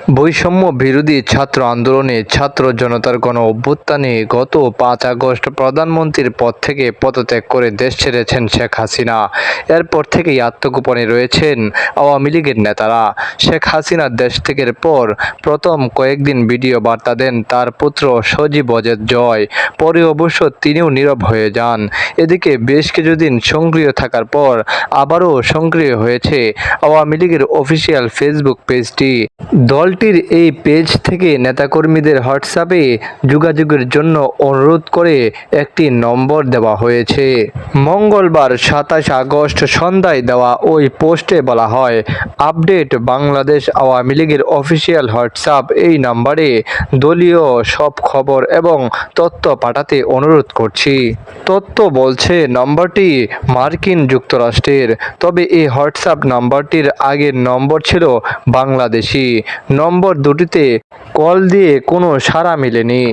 বৈষম্য বিরোধী ছাত্র আন্দোলনে ছাত্র জনতার গণ অভ্যুত্থানে গত ৫ আগস্ট প্রধানমন্ত্রীর পদ থেকে পদত্যাগ করে দেশ ছেড়েছেন শেখ হাসিনা। এরপর থেকেই আত্মগোপনে রয়েছেন আওয়ামী লীগের নেতারা। শেখ হাসিনা দেশ ত্যাগের পর প্রথম কয়েকদিন ভিডিও বার্তা দেন তার পুত্র সজীব ওয়াজেদ জয়। পরে অবশ্য তিনিও নীরব হয়ে যান। এদিকে বেশ কিছুদিন সক্রিয় থাকার পর আবারও সক্রিয় হয়েছে আওয়ামী লীগের অফিসিয়াল ফেসবুক পেজটি। দলটির এই পেজ থেকে নেতাকর্মীদের হোয়াটসঅ্যাপে যোগাযোগের জন্য অনুরোধ করে একটি নম্বর দেওয়া হয়েছে। মঙ্গলবার ২৭ আগস্ট সন্ধ্যায় দেওয়া ওই পোস্টে বলা হয়, আপডেট বাংলাদেশ আওয়ামী লীগের অফিসিয়াল হোয়াটসঅ্যাপ এই নম্বরে দলীয় সব খবর এবং তথ্য পাঠাতে অনুরোধ করছি। তথ্য বলছে নম্বরটি মার্কিন যুক্তরাষ্ট্রের, তবে এই হোয়াটসঅ্যাপ নম্বরটির আগের নম্বর ছিল বাংলাদেশি। নম্বর দুটিতে কল দিয়ে কোনো সাড়া মেলেনি।